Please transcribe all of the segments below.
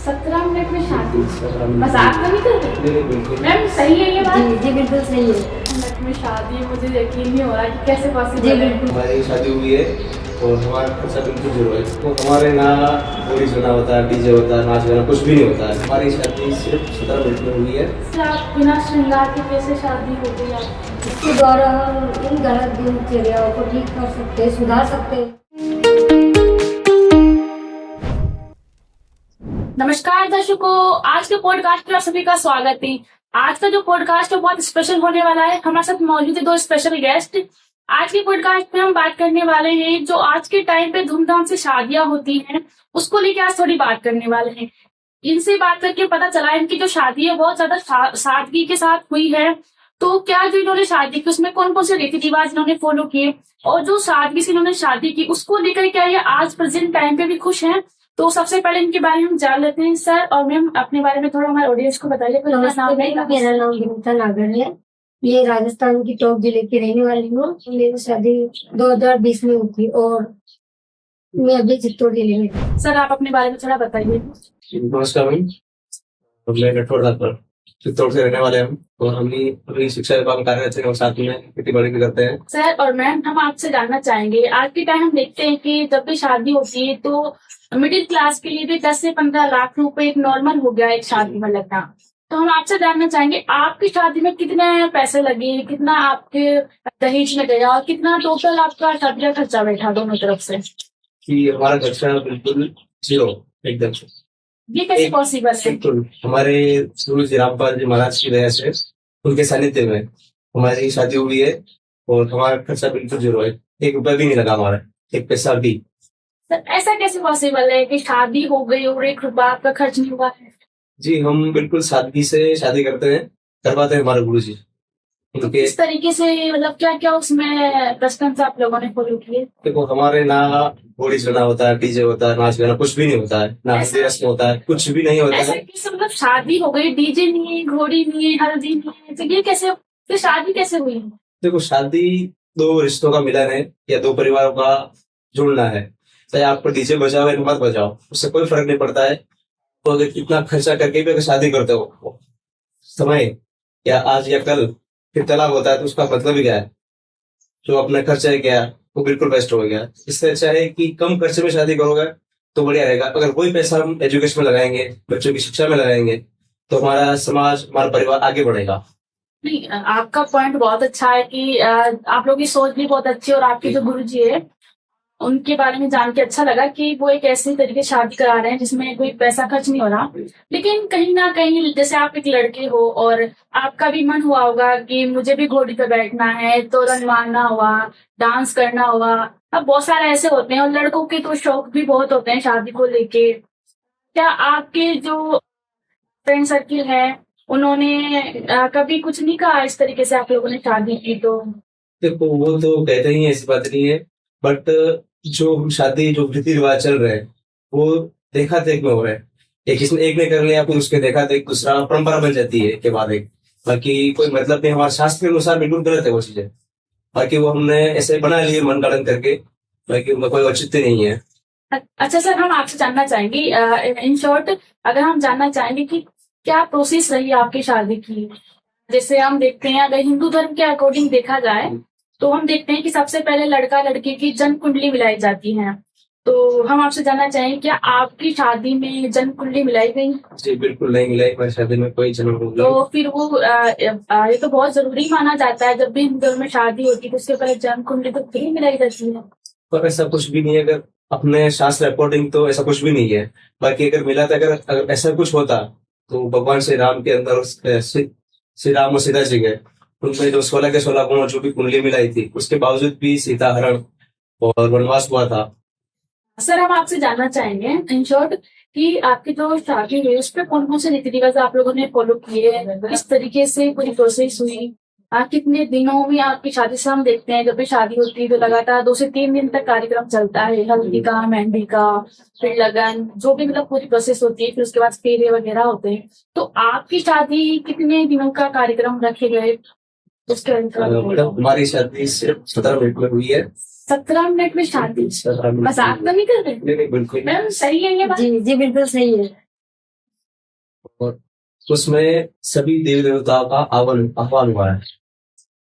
17 minute में शादी? 17 minute मजाक तो नहीं कर रहे? नहीं, बिल्कुल मैम सही है ये बात? जी जी बिल्कुल सही है। मिनट में शादी, मुझे यकीन नहीं हो रहा कि कैसे जी पॉसिबल है। बिल्कुल। हमारी शादी हुई है और हमारा खर्चा बिल्कुल जीरो है। तो हमारे ना कोई सुना होता है, डीजे होता है, नाच गाना कुछ भी नहीं होता है। हमारी शादी सिर्फ 17 मिनट में हुई है। इससे आप बिना श्रृंगार के कैसे शादी हो गई आपकी? इसके द्वारा हम इन गलत दिनचर्याओं को ठीक कर सकते हैं, सुधार सकते हैं। नमस्कार दर्शकों, आज के पॉडकास्ट में आप सभी का स्वागत है। आज का जो पॉडकास्ट है बहुत स्पेशल होने वाला है। हमारे साथ मौजूद है दो स्पेशल गेस्ट। आज के पॉडकास्ट में हम बात करने वाले हैं जो आज के टाइम पे धूमधाम से शादियां होती हैं, उसको लेके आज थोड़ी बात करने वाले हैं। इनसे बात करके पता चला इनकी जो शादी है बहुत ज्यादा सादगी के साथ हुई है। तो क्या जो इन्होंने शादी की उसमें कौन कौन से रीति रिवाज इन्होंने फॉलो किए और जो सादगी से इन्होंने शादी की उसको लेकर क्या ये आज प्रेजेंट टाइम पे भी खुश हैं? तो सबसे पहले इनके बारे में हम जान लेते हैं। सर और मैम अपने बारे में थोड़ा हमारे ऑडियंस को बताइए। नमस्ते मैम, मेरा नाम विनीता नागर है। ये राजस्थान की टोंक जिले की रहने वाली हूँ। मेरी शादी 2020 में हुई थी और मैं अभी चित्तौड़ जिले में हूँ। सर आप अपने बारे में थोड़ा बताइए। नमस्कार मैम, मैं राठौर पर चित्तौड़ से रहने वाले हम और हम भी अभी शिक्षा विभाग में कार्यरत हैं और साथ में खेती बाड़ी भी करते हैं। सर और मैम हम आपसे जानना चाहेंगे, आज के टाइम हम देखते हैं कि जब भी शादी होती है तो मिडिल क्लास के लिए भी 10 से 15 लाख रुपए एक नॉर्मल हो गया एक शादी में लगना। तो हम आपसे जानना चाहेंगे आपकी शादी में कितने पैसे लगे, कितना आपके दहेज में गया और कितना टोटल आपका शादी का खर्चा बैठा दोनों तरफ से? कि हमारा खर्चा बिल्कुल जीरो एकदम से। ये कैसे पॉसिबल है? बिल्कुल हमारे गुरु जी रामपाल जी महाराज की दया से उनके सानिध्य में हमारी शादी हुई है और हमारा खर्चा बिल्कुल जीरो है। 1 रुपया भी नहीं लगा हमारा, 1 पैसा भी। सर ऐसा कैसे पॉसिबल है कि शादी हो गई और 1 रुपया आपका खर्च नहीं हुआ है? जी हम बिल्कुल सादगी से शादी करते हैं, करवाते हैं हमारे गुरु जी तो उनके। किस तरीके से, मतलब क्या क्या उसमें कस्टम्स आप लोगों ने फॉलो किए? देखो हमारे ना घोड़ी चढ़ना होता है, डीजे होता है, नाच गाना कुछ भी नहीं होता है, ना हल्दी रस्म होता है, कुछ भी नहीं होता ऐसा है। कैसे, मतलब शादी हो गई, डीजे नहीं है, घोड़ी नहीं है, हल्दी नहीं है, तो ये कैसे, फिर शादी कैसे हुई? देखो शादी 2 रिश्तों का मिलन है या 2 परिवारों का जुड़ना है। चाहे आपको डीजे बजाओ या मत बजाओ, उससे कोई फर्क नहीं पड़ता है। तो अगर इतना खर्चा करके भी अगर शादी करते हो समय या आज या कल फिर तलाक होता है तो उसका मतलब ही क्या है? जो अपना खर्चा है क्या वो बिल्कुल वेस्ट हो गया। इससे अच्छा है कि कम खर्चे में शादी करोगे तो बढ़िया रहेगा। अगर वही पैसा हम एजुकेशन में लगाएंगे, बच्चों की शिक्षा में लगाएंगे तो हमारा समाज, हमारा परिवार आगे बढ़ेगा। नहीं, आपका पॉइंट बहुत अच्छा है कि आप लोगों की सोच भी बहुत अच्छी है और आपके जो गुरुजी है उनके बारे में जान के अच्छा लगा कि वो एक ऐसे तरीके से शादी करा रहे हैं जिसमें कोई पैसा खर्च नहीं हो रहा। लेकिन कहीं ना कहीं जैसे आप एक लड़के हो और आपका भी मन हुआ होगा कि मुझे भी घोड़ी पे बैठना है, तोरण मारना हुआ, डांस करना हुआ। अब बहुत सारे ऐसे होते हैं और लड़कों के तो शौक भी बहुत होते हैं शादी को लेके। क्या आपके जो फ्रेंड सर्किल है उन्होंने कभी कुछ नहीं कहा इस तरीके से आप लोगों ने शादी की? तो देखो वो तो कहते ही है, ऐसी बात नहीं है। बट जो हम शादी जो रीति रिवाज चल रहे हैं वो देखा देख में हो रहा है। एक ने कर लिया फिर उसके देखा देख दूसरा परंपरा बन जाती है के बाद एक। बाकी कोई मतलब नहीं, हमारे शास्त्र के अनुसार बिल्कुल गलत है वो चीजें। बाकी वो हमने ऐसे बना लिए मन गढ़ंत करके, बाकी उनका कोई औचित्य नहीं है। अच्छा सर, हम आपसे जानना चाहेंगे इन शॉर्ट, अगर हम जानना चाहेंगे कि क्या प्रोसेस रही आपकी शादी की। जैसे हम देखते हैं अगर हिंदू धर्म के अकॉर्डिंग देखा जाए तो हम देखते हैं कि सबसे पहले लड़का लड़की की जन्म कुंडली मिलाई जाती है। तो हम आपसे जानना चाहेंगे क्या आपकी शादी में जन्म कुंडली मिलाई गई? जी बिल्कुल नहीं मिला हमारी शादी में कोई जन्म कुंडली। तो फिर वो ये तो बहुत जरूरी माना जाता है, जब भी हिंदू धर्म में शादी होती है तो उसके पहले जन्म कुंडली तो फ्री मिलाई जाती है। पर ऐसा कुछ भी नहीं है, अगर अपने शास्त्र अकॉर्डिंग तो ऐसा कुछ भी नहीं है। बाकी अगर मिला था, अगर ऐसा कुछ होता तो भगवान श्री राम के अंदर श्री राम और सीता जी गए, उनमें जो 16 के 16 गुण जो भी कुंडली मिलाई थी उसके बावजूद भी सीता हरण और वनवास हुआ था। सर हम आपसे जानना चाहेंगे इन शॉर्ट कि आपकी जो शादी हुई उस पर कौन कौन से रीति रिवाज आप लोगों ने फॉलो किए, किस तरीके से पूरी प्रोसेस हुई, कितने दिनों में आपकी शादी से? हम देखते हैं जब भी शादी होती है तो लगातार 2 से 3 दिन तक कार्यक्रम चलता है, हल्दी का, मेहंदी का, फिर लगन, जो भी मतलब पूरी प्रोसेस होती है, फिर उसके बाद फेरे वगैरह होते हैं। तो आपकी शादी कितने दिनों का कार्यक्रम रखे गए उसके मतलब हमारी शादी सिर्फ 17 मिनट में हुई है। 17 मिनट में शादी? 17 मिनट। मजाक तो नहीं कर रहे? नहीं, बिल्कुल मैम सही है ये बात? जी जी बिल्कुल सही है। और उसमें सभी देवी देवताओं का आह्वान हुआ है।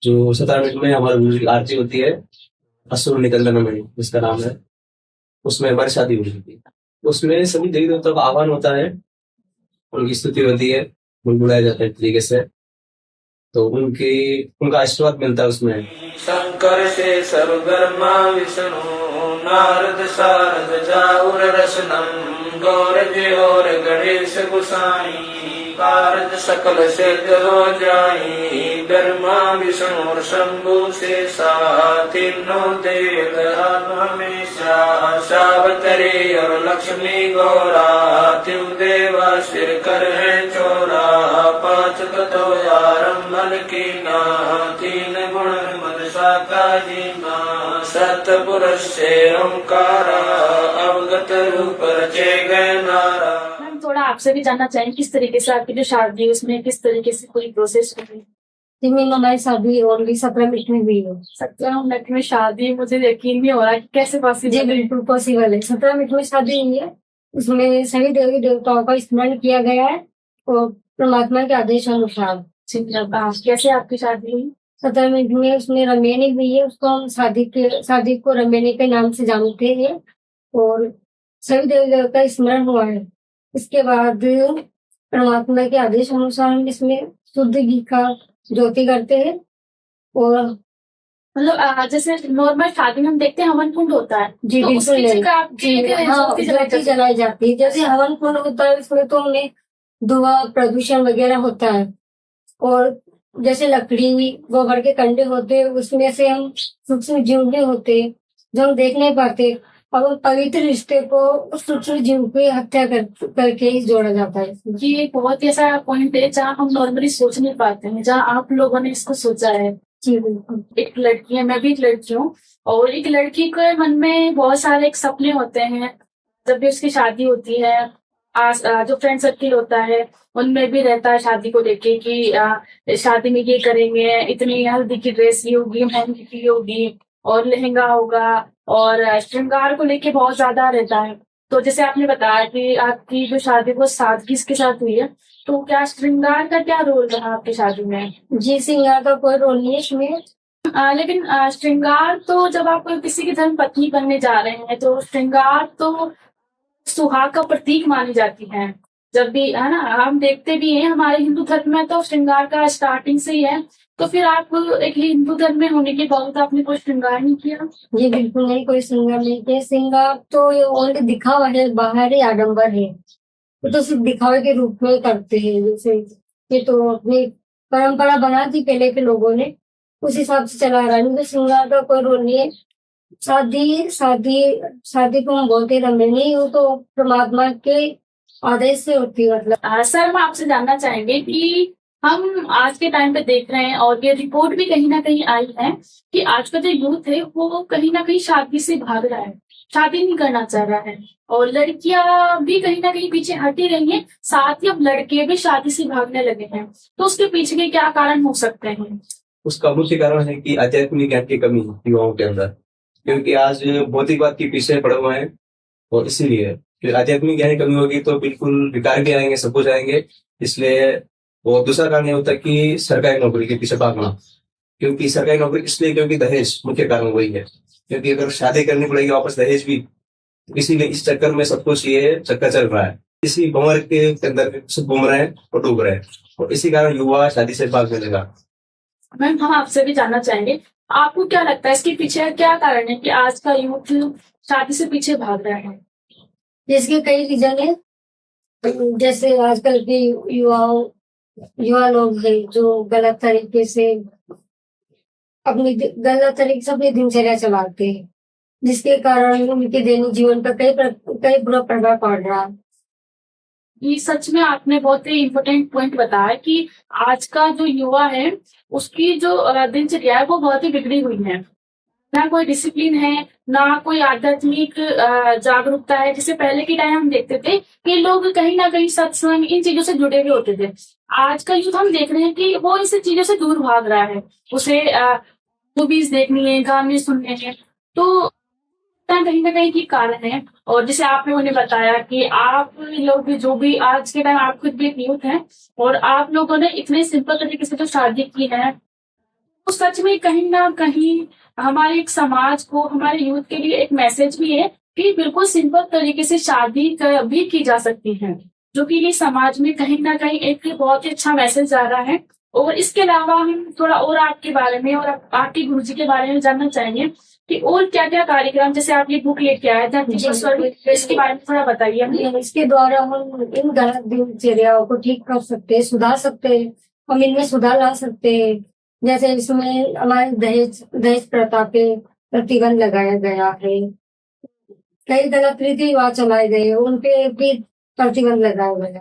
जो 17 मिनट में हमारी गुरु जी की आरती होती है, असुर निकंदन में जिसका नाम है, उसमें हमारी शादी हुई थी। उसमें सभी देवी देवताओं का आह्वान होता है, उनकी स्तुति होती है, बुलाया जाता है एक तरीके से, तो उनका आशीर्वाद मिलता है उसमें। शंकर से सर्वधर्मा विष्णु नारद सारद जाऊर रसनम गौर और गणेश गुसाई कारज सकल सिद्ध हो जाई ब्रह्मा विष्णु और शंभु से तीनों देव हमेशा सावतरी और लक्ष्मी गौरा तिव देवा सिर कर है चोरा पांच तत्व आरंभन की ना तीन गुण मद साका जीना सतपुरुष से ओंकारा अवगत रूप रचे गए नारा। मैम थोड़ा आपसे भी जानना चाहेंगे किस तरीके से आपकी जो शादी है उसमें किस तरीके से पूरी प्रोसेस हुई? जी मैम, हमारी शादी ओनली 17 मिनट में हुई है। 17 मिनट में शादी, मुझे यकीन नहीं हो रहा कि कैसे जी पॉसिबल है। बिल्कुल पॉसिबल है, 17 मिनट में शादी हुई है। उसमें सभी देवी देवताओं का स्मरण किया गया है और परमात्मा के आदेश अनुसार कैसे आपकी शादी हुई? 17 मिनट में उसमें रमेनी हुई है। उसको हम शादी को रमेनी के नाम से जानते हैं और सभी देवी देवता का स्मरण हुआ है। इसके बाद परमात्मा के आदेश अनुसार हम इसमें शुद्ध घी का ज्योति करते हैं और मतलब जैसे नॉर्मल शादी में हम देखते हैं हवन कुंड होता है, जी तो बिल्कुल उसकी नहीं। जगह आपके जी लिए हाँ, ज्योति जलाई ज्योति जाती है। जलाई जाती है। जैसे हवन कुंड होता है उसमें तो हमें धुआं प्रदूषण वगैरह होता है और जैसे लकड़ी गोबर के कंडे होते हैं उसमें से हम सूक्ष्म जीव भी होते हैं जो हम देख नहीं पाते और उन पवित्र रिश्ते को उस सूक्ष्म जीव की हत्या करके ही जोड़ा जाता है। ये एक बहुत ही ऐसा पॉइंट है जहाँ हम नॉर्मली सोच नहीं पाते हैं, जहाँ आप लोगों ने इसको सोचा है। जी बिल्कुल। एक लड़की है, मैं भी एक लड़की हूँ, और एक लड़की के मन में बहुत सारे एक सपने होते हैं। जब भी उसकी शादी होती है, जो फ्रेंड सर्किल होता है उनमें भी रहता है शादी को लेके कि शादी में ये करेंगे, इतनी हल्दी की ड्रेस ये होगी, मेहंदी की होगी और लहंगा होगा, और श्रृंगार को लेके बहुत ज्यादा रहता है। तो जैसे आपने बताया कि आपकी जो शादी वो सादगी के साथ हुई है, तो क्या श्रृंगार का क्या रोल रहा आपकी शादी में? जी श्रृंगार का कोई रोल नहीं है इसमें। लेकिन श्रृंगार तो जब आप किसी की धर्म पत्नी बनने जा रहे हैं तो श्रृंगार तो सुहाग का प्रतीक मानी जाती है। जब भी है ना, हम देखते भी हैं हमारे हिंदू धर्म में तो श्रृंगार का स्टार्टिंग से ही है। तो फिर आप एक हिंदू धर्म में होने के बावजूद आपने कोई श्रृंगार नहीं किया? जी बिल्कुल नहीं, कोई श्रृंगार नहीं किया। श्रृंगार तो ये ओनली दिखावा है, बाहरी आडंबर है, वो तो सिर्फ दिखावे के रूप में करते हैं। जैसे ये तो अपनी परंपरा बना थी पहले के लोगों ने, उस हिसाब से चला रहा है। मुझे श्रृंगार का कोई रोल नहीं है। शादी को हम बोलते रमेनी, वो तो परमात्मा के आदेश से होती है। मतलब सर हम आपसे जानना चाहेंगे कि हम आज के टाइम पे देख रहे हैं और ये रिपोर्ट भी कहीं ना कहीं आई है कि आज का जो यूथ है वो कहीं ना कहीं शादी से भाग रहा है, शादी नहीं करना चाह रहा है, और लड़कियां भी कहीं ना कहीं पीछे हटी रही हैं, साथ ही अब लड़के भी शादी से भागने लगे हैं। तो उसके पीछे के क्या कारण हो सकते हैं? उसका मुख्य कारण है कि आध्यात्मिक ज्ञान की कमी है युवाओं के अंदर, क्योंकि आज भौतिकवाद के पीछे पड़े हुए हैं। और इसीलिए फिर आध्यात्मिक ज्ञान की कमी होगी तो बिल्कुल विकार भी आएंगे, सब कुछ आएंगे। इसलिए और दूसरा कारण ये होता है कि सरकारी नौकरी के पीछे भागना, क्योंकि सरकारी नौकरी इसलिए क्योंकि दहेज मुख्य कारण वही है, क्योंकि अगर शादी करनी पड़ेगी वापस दहेज भी, इसीलिए इस चक्कर में सब कुछ ये चक्कर चल रहा है। इसी भंवर के अंदर सब घूम रहे हैं और डूब रहे हैं, और इसी कारण युवा शादी से भागने लगा। मैम हम आपसे भी जानना चाहेंगे, आपको क्या लगता है इसके पीछे क्या कारण है कि आज का यूथ शादी से पीछे भाग रहा है? इसके कई रीजन है। जैसे आजकल के युवा लोग हैं जो गलत तरीके से अपनी दिनचर्या चलाते हैं, जिसके कारण उनके दैनिक जीवन पर कई बुरा प्रभाव पड़ रहा है। ये सच में आपने बहुत ही इम्पोर्टेंट पॉइंट बताया कि आज का जो युवा है उसकी जो दिनचर्या है वो बहुत ही बिगड़ी हुई है। ना कोई डिसिप्लिन है, ना कोई आध्यात्मिक जागरूकता है। जैसे पहले के टाइम हम देखते थे कि लोग कहीं ना कहीं सत्संग इन चीजों से जुड़े हुए होते थे। आज का यूथ हम देख रहे हैं कि वो इन चीजों से दूर भाग रहा है। उसे मूवीज देखनी है, गाने सुनने हैं। तो कहीं ना कहीं की कारण है। और जैसे आपने उन्हें बताया कि आप लोग भी जो भी आज के टाइम आप खुद भी एक यूथ हैं और आप लोगों ने इतने सिंपल तरीके से जो शादी की है, तो सच में कहीं ना कहीं हमारे एक समाज को, हमारे यूथ के लिए एक मैसेज भी है कि बिल्कुल सिंपल तरीके से शादी भी की जा सकती है, जो कि ये समाज में कहीं ना कहीं एक बहुत ही अच्छा मैसेज जा रहा है। और इसके अलावा हम थोड़ा और आपके बारे में और आपके गुरुजी के बारे में जानना चाहेंगे कि और क्या क्या कार्यक्रम, जैसे आप ये बुक लेके आए थे इसके बारे में थोड़ा बताइए हमें। इसके द्वारा हम इन गलत दिनचर्याओं को ठीक कर सकते हैं, सुधार सकते हैं, हम इनमें सुधार ला सकते हैं। जैसे इसमें हमारे दहेज दहेज प्रथा पे प्रतिबंध लगाया गया है, कई गलत रीति रिवाज चलाए गए, उन पे भी प्रतिबंध लगाया गया,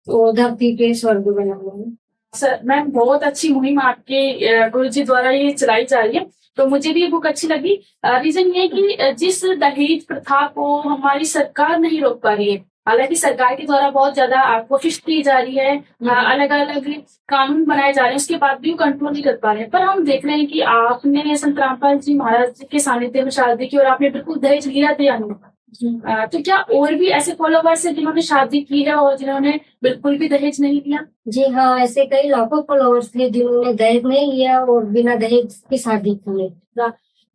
तो धरती पे स्वर्ग बना हुआ है। सर मैम, बहुत अच्छी मुहिम आपके गुरुजी द्वारा ये चलाई जा रही है, तो मुझे भी ये बुक अच्छी लगी। रीजन ये है कि जिस दहेज प्रथा को हमारी सरकार नहीं रोक पा रही है, हालांकि सरकार के द्वारा बहुत ज्यादा कोशिश की जा रही है, अलग अलग कानून बनाए जा रहे हैं, उसके बाद भी वो कंट्रोल नहीं कर पा रहे हैं। पर हम देख रहे हैं कि आपने संत रामपाल जी महाराज के सानिध्य में शादी की और आपने बिल्कुल दहेज लिया था या नहीं? तो क्या और भी ऐसे फॉलोवर्स हैं जिन्होंने शादी की है और जिन्होंने बिल्कुल भी दहेज नहीं लिया? जी हाँ, ऐसे कई लाखों फॉलोअर्स थे जिन्होंने दहेज नहीं लिया और बिना दहेज की शादी की।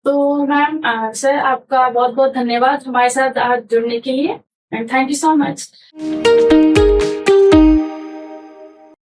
तो मैम सर, आपका बहुत बहुत धन्यवाद हमारे साथ आज जुड़ने के लिए, and thank you so much.